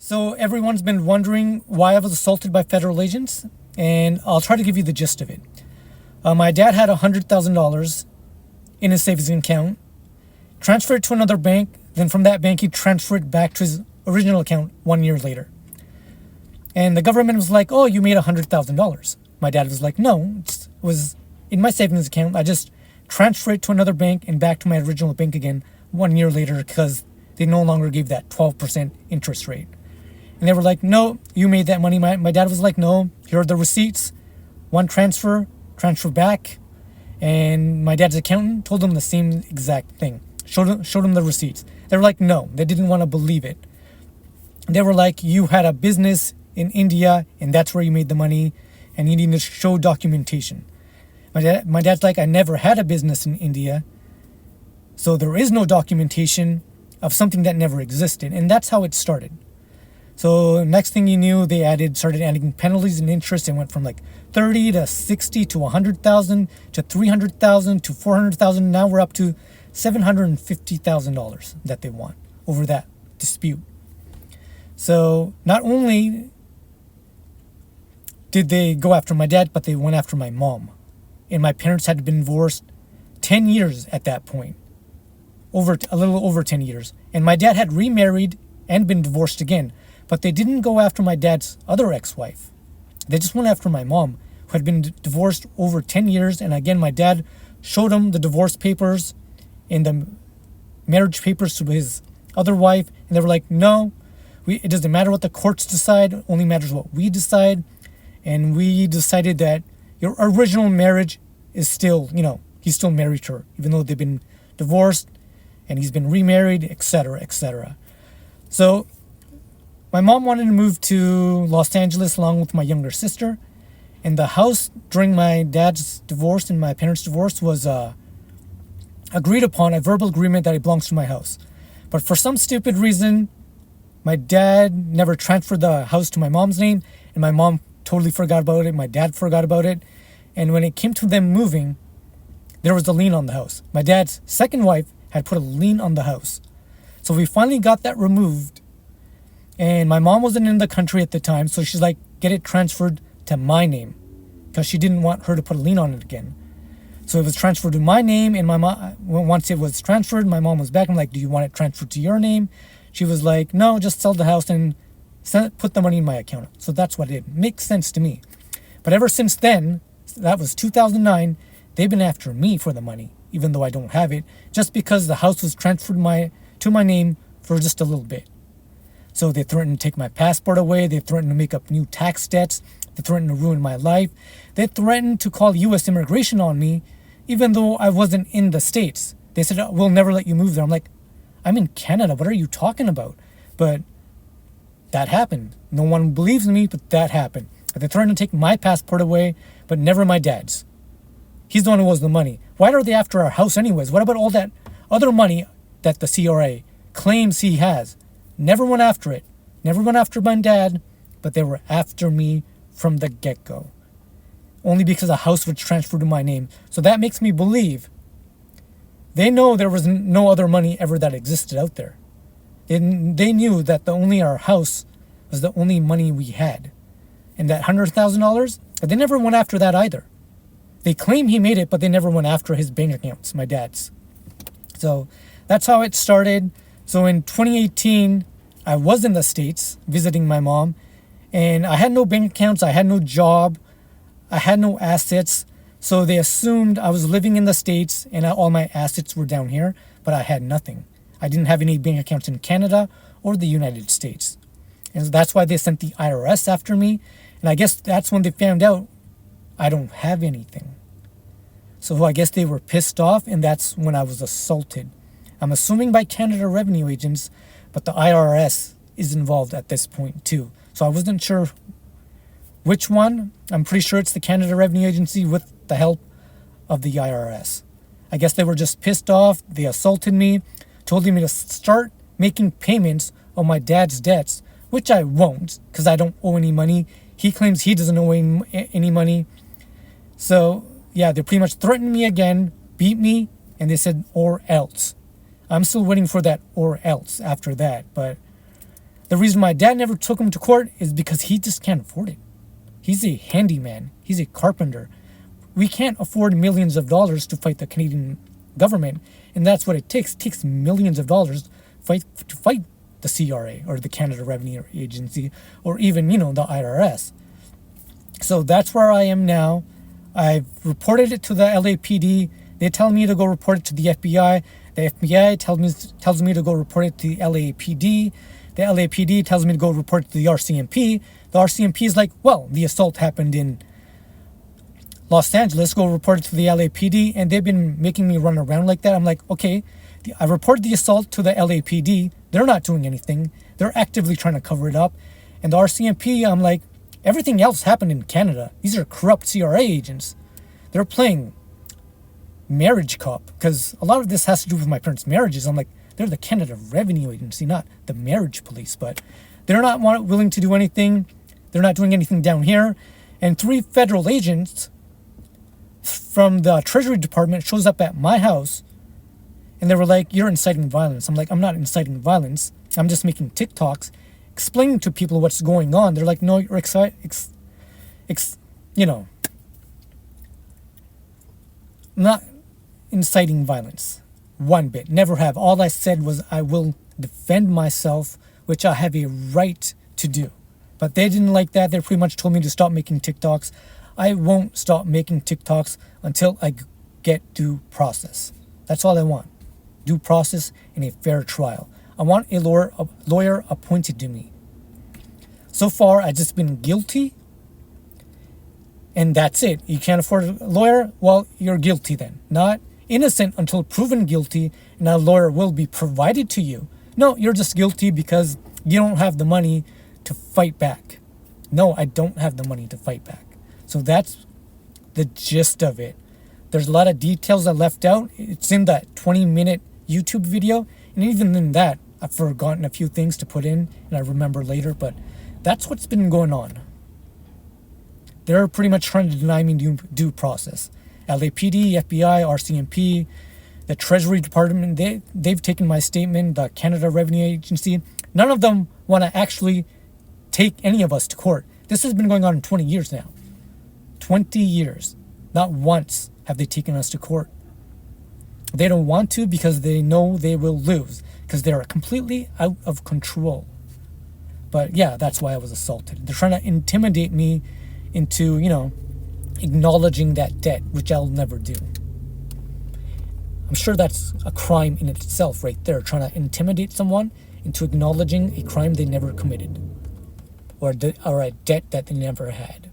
So everyone's been wondering why I was assaulted by federal agents, and I'll try to give you the gist of it. My dad had $100,000 in his savings account, transferred it to another bank, then from that bank he transferred it back to his original account 1 year later. And the government was like, oh, you made $100,000. My dad was like, no, it was in my savings account. I just transferred it to another bank and back to my original bank again 1 year later because they no longer gave that 12% interest rate. And they were like, no, you made that money. My dad was like, no, here are the receipts. One transfer back. And my dad's accountant told them the same exact thing. Showed them the receipts. They were like, no, they didn't want to believe it. They were like, you had a business in India and that's where you made the money and you need to show documentation. My dad's like, I never had a business in India. So there is no documentation of something that never existed. And that's how it started. So next thing you knew, they started adding penalties and interest and went from like 30 to 60 to 100,000 to 300,000 to 400,000. Now we're up to $750,000 that they want over that dispute. So not only did they go after my dad, but they went after my mom. And my parents had been divorced 10 years at that point. A little over 10 years. And my dad had remarried and been divorced again. But they didn't go after my dad's other ex-wife. They just went after my mom, who had been divorced over 10 years. And again, my dad showed them the divorce papers and the marriage papers to his other wife. And they were like, no, it doesn't matter what the courts decide. It only matters what we decide. And we decided that your original marriage is still, he's still married to her, even though they've been divorced and he's been remarried, etc., etc. So my mom wanted to move to Los Angeles along with my younger sister. And the house during my dad's divorce and my parents' divorce was agreed upon, a verbal agreement that it belongs to my house. But for some stupid reason, my dad never transferred the house to my mom's name, and my mom totally forgot about it. My dad forgot about it. And when it came to them moving, there was a lien on the house. My dad's second wife had put a lien on the house. So we finally got that removed. And my mom wasn't in the country at the time, so she's like, get it transferred to my name, because she didn't want her to put a lien on it again. So it was transferred to my name, and my mom, once it was transferred, my mom was back. I'm like, do you want it transferred to your name? She was like, no, just sell the house and put the money in my account. So that's what it makes sense to me. But ever since then, that was 2009, they've been after me for the money, even though I don't have it, just because the house was transferred to my name for just a little bit. So they threatened to take my passport away. They threatened to make up new tax debts. They threatened to ruin my life. They threatened to call U.S. immigration on me, even though I wasn't in the States. They said, we'll never let you move there. I'm like, I'm in Canada. What are you talking about? But that happened. No one believes me, but that happened. They threatened to take my passport away, but never my dad's. He's the one who owes the money. Why are they after our house anyways? What about all that other money that the CRA claims he has? Never went after it. Never went after my dad, but they were after me from the get-go. Only because the house was transferred to my name. So that makes me believe they know there was no other money ever that existed out there. They knew that only our house was the only money we had. And that $100,000, they never went after that either. They claim he made it, but they never went after his bank accounts, my dad's. So that's how it started. So in 2018, I was in the States visiting my mom, and I had no bank accounts, I had no job, I had no assets. So they assumed I was living in the States and all my assets were down here, but I had nothing. I didn't have any bank accounts in Canada or the United States. And that's why they sent the IRS after me. And I guess that's when they found out I don't have anything. So I guess they were pissed off, and that's when I was assaulted. I'm assuming by Canada revenue agents, but the IRS is involved at this point too. So I wasn't sure which one. I'm pretty sure it's the Canada Revenue Agency with the help of the IRS. I guess they were just pissed off. They assaulted me, told me to start making payments on my dad's debts, which I won't because I don't owe any money. He claims he doesn't owe any money. So yeah, they pretty much threatened me again, beat me, and they said, or else. I'm still waiting for that or else after that, but The reason my dad never took him to court is because he just can't afford it. He's a handyman. He's a carpenter. We can't afford millions of dollars to fight the Canadian government, and that's what it takes. It takes millions of dollars to fight the CRA or the Canada Revenue Agency or even, the IRS. So that's where I am now. I've reported it to the LAPD. They tell me to go report it to the FBI. The FBI tells me to go report it to the LAPD. The LAPD tells me to go report it to the RCMP. The RCMP is like, well, the assault happened in Los Angeles, go report it to the LAPD, and they've been making me run around like that. I'm like, okay, I reported the assault to the LAPD. They're not doing anything. They're actively trying to cover it up. And the RCMP, I'm like, everything else happened in Canada. These are corrupt CRA agents. They're playing marriage cop, because a lot of this has to do with my parents' marriages. I'm like, they're the Canada Revenue Agency, not the marriage police. But they're not willing to do anything. They're not doing anything down here. And 3 federal agents from the Treasury Department shows up at my house, and they were like, you're inciting violence. I'm like, I'm not inciting violence. I'm just making TikToks, explaining to people what's going on. They're like, no, you're not inciting violence. One bit. Never have. All I said was I will defend myself, which I have a right to do. But they didn't like that. They pretty much told me to stop making TikToks. I won't stop making TikToks until I get due process. That's all I want. Due process and a fair trial. I want a lawyer appointed to me. So far, I've just been guilty, and that's it. You can't afford a lawyer? Well, you're guilty then. Not innocent until proven guilty, and a lawyer will be provided to you. No, you're just guilty because you don't have the money to fight back. No, I don't have the money to fight back. So that's the gist of it. There's a lot of details I left out. It's in that 20-minute YouTube video. And even in that, I've forgotten a few things to put in, and I remember later. But that's what's been going on. They're pretty much trying to deny me due process. LAPD, FBI, RCMP, the Treasury Department, they've taken my statement, the Canada Revenue Agency. None of them want to actually take any of us to court. This has been going on in 20 years now. 20 years. Not once have they taken us to court. They don't want to because they know they will lose, because they're completely out of control. But yeah, that's why I was assaulted. They're trying to intimidate me into, acknowledging that debt, which I'll never do. I'm sure that's a crime in itself right there, trying to intimidate someone into acknowledging a crime they never committed, or a debt that they never had.